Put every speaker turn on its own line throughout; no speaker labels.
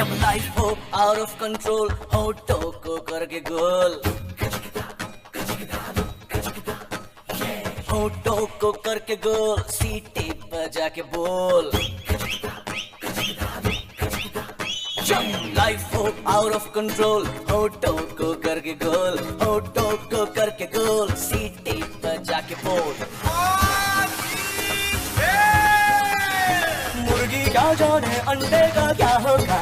जब लाइफ हो out of control, होठों को करके गोल, होठों को करके गोल, सीटी बजा के बोल। जब लाइफ हो आउट ऑफ कंट्रोल, होठों को करके गोल, होठों को करके गोल, सीटी बजा के बोल। मुर्गी क्या जाने अंडे का क्या होगा,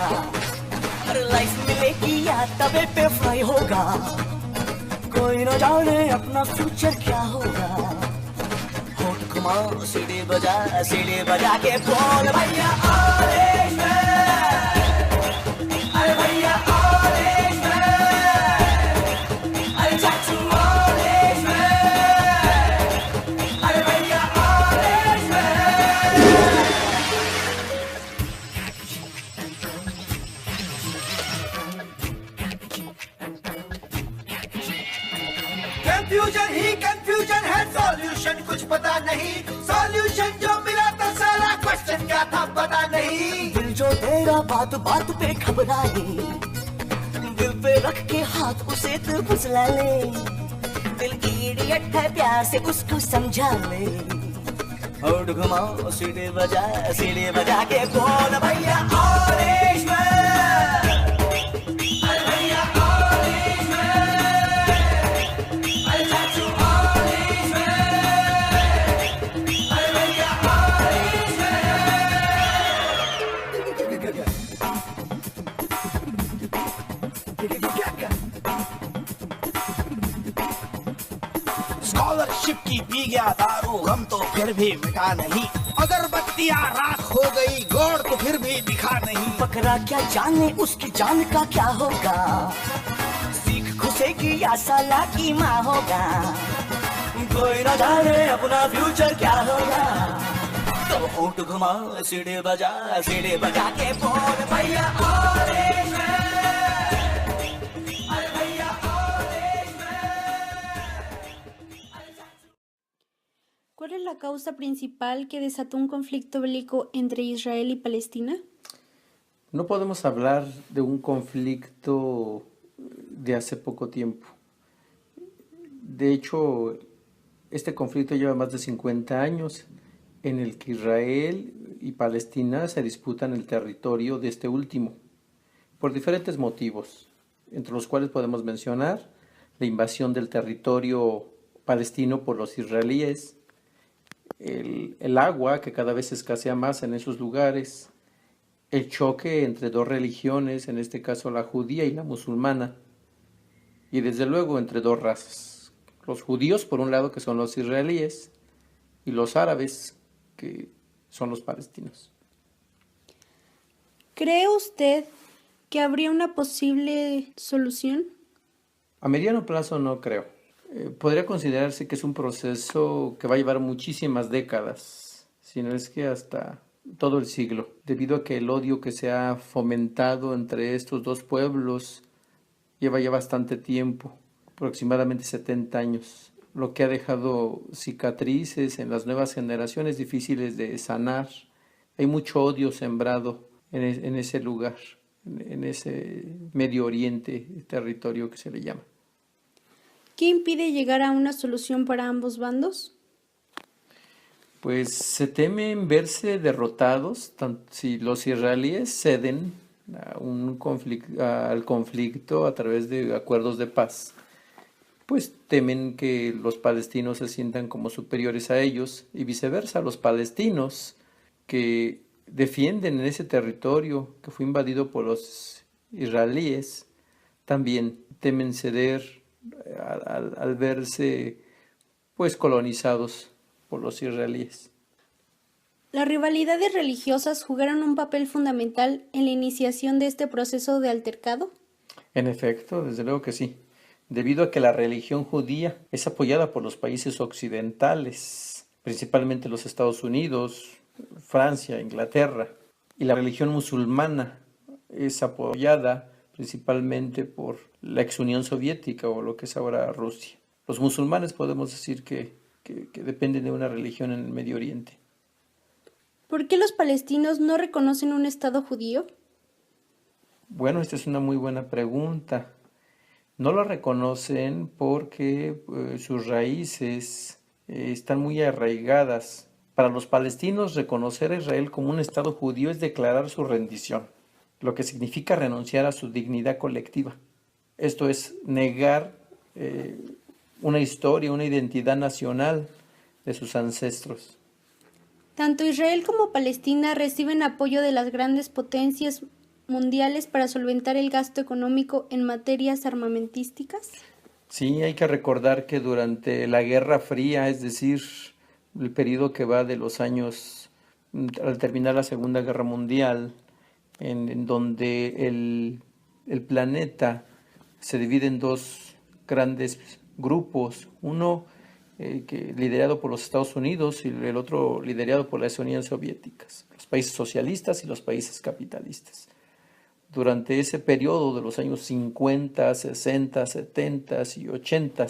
हर लाइफ मिलेगी या तवे पे फ्राई होगा, कोई न जाने अपना फ्यूचर क्या होगा। होठ घुमाओ सीढ़ी बजा के बोल भैया ऑरेंज मैन, अरे भैया ऑरेंज मैन, अरे चाचू ऑरेंज मैन, अरे भैया ऑरेंज मैन।
कंफ्यूजन ही कंफ्यूजन है, सॉल्यूशन कुछ पता नहीं, सॉल्यूशन जो मिला तो सारा क्वेश्चन क्या था पता नहीं।
दिल जो तेरा बात बात पे घबराए, दिल पे रख के हाथ उसे तू फुसला ले, दिल इडियट है प्यार से उसको समझा ले। होठ घुमाओ सीढ़ी बजा के बोल भैया ऑरेंज मैन, अरे भैया ऑरेंज मैन, अरे चाचू ऑरेंज मैन, अरे भैया ऑरेंज
स्कॉलरशिप की पी गया दारू, गम तो फिर भी मिटा नहीं, अगरबत्तियां राख हो गई, गौर तो फिर भी दिखा नहीं।
बकरा क्या जाने उसकी जान का क्या होगा, सीख घुसेगी या साला की माँ होगा, कोई न जाने अपना फ्यूचर क्या होगा। तो होठ घुमा सीढ़ी बजा के बोल भैया ऑरेंज मैन, अरे भैया orange man.
¿Cuál es la causa principal que desató un conflicto bélico entre Israel y Palestina?
No podemos hablar de un conflicto de hace poco tiempo. De hecho, este conflicto lleva más de 50 años en el que Israel y Palestina se disputan el territorio de este último, por diferentes motivos, entre los cuales podemos mencionar la invasión del territorio palestino por los israelíes, el agua que cada vez escasea más en esos lugares, el choque entre dos religiones, en este caso la judía y la musulmana, y desde luego entre dos razas, los judíos por un lado que son los israelíes y los árabes que son los palestinos.
¿Cree usted que habría una posible solución?
A mediano plazo no creo. Podría considerarse que es un proceso que va a llevar muchísimas décadas, si no es que hasta todo el siglo, debido a que el odio que se ha fomentado entre estos dos pueblos lleva ya bastante tiempo, aproximadamente 70 años, lo que ha dejado cicatrices en las nuevas generaciones difíciles de sanar. Hay mucho odio sembrado en ese lugar, en ese Medio Oriente, territorio que se le llama.
¿Qué impide llegar a una solución para ambos bandos?
Pues se temen verse derrotados, si los israelíes ceden al conflicto a través de acuerdos de paz, pues temen que los palestinos se sientan como superiores a ellos y viceversa, los palestinos que defienden en ese territorio que fue invadido por los israelíes, también temen ceder al verse pues colonizados por los israelíes.
¿Las rivalidades religiosas jugaron un papel fundamental en la iniciación de este proceso de altercado?
En efecto, desde luego que sí, debido a que la religión judía es apoyada por los países occidentales, principalmente los Estados Unidos, Francia, Inglaterra, y la religión musulmana es apoyada principalmente por la ex Unión Soviética o lo que es ahora Rusia. Los musulmanes podemos decir que dependen de una religión en el Medio Oriente.
¿Por qué los palestinos no reconocen un Estado judío?
Bueno, esta es una muy buena pregunta. No lo reconocen porque sus raíces están muy arraigadas. Para los palestinos, reconocer a Israel como un Estado judío es declarar su rendición, lo que significa renunciar a su dignidad colectiva. Esto es negar una historia, una identidad nacional de sus ancestros.
Tanto Israel como Palestina reciben apoyo de las grandes potencias mundiales para solventar el gasto económico en materias armamentísticas.
Sí, hay que recordar que durante la Guerra Fría, es decir, el periodo que va de los años al terminar la Segunda Guerra Mundial, en donde el planeta se divide en dos grandes grupos, uno liderado por los Estados Unidos y el otro liderado por las Uniones Soviéticas, los países socialistas y los países capitalistas. Durante ese periodo de los años 50, 60, 70 y 80,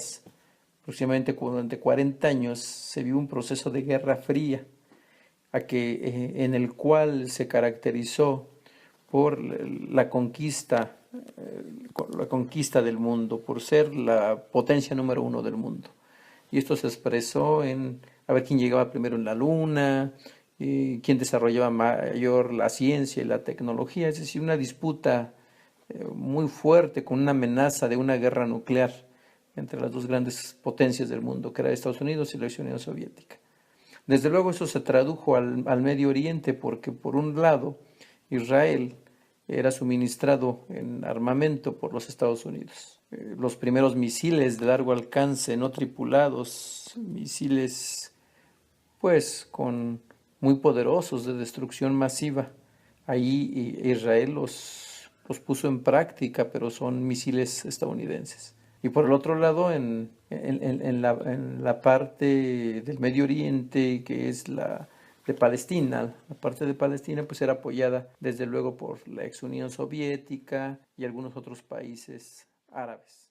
aproximadamente durante 40 años, se vio un proceso de guerra fría en el cual se caracterizó por la conquista del mundo, por ser la potencia número uno del mundo. Y esto se expresó en a ver quién llegaba primero en la luna, quién desarrollaba mayor la ciencia y la tecnología, es decir, una disputa muy fuerte con una amenaza de una guerra nuclear entre las dos grandes potencias del mundo, que era Estados Unidos y la Unión Soviética. Desde luego eso se tradujo al Medio Oriente porque por un lado Israel era suministrado en armamento por los Estados Unidos. Los primeros misiles de largo alcance no tripulados, misiles pues muy poderosos de destrucción masiva. Ahí Israel los puso en práctica, pero son misiles estadounidenses. Y por el otro lado, en la parte del Medio Oriente, que es la de Palestina, la parte de Palestina pues era apoyada desde luego por la ex Unión Soviética y algunos otros países árabes.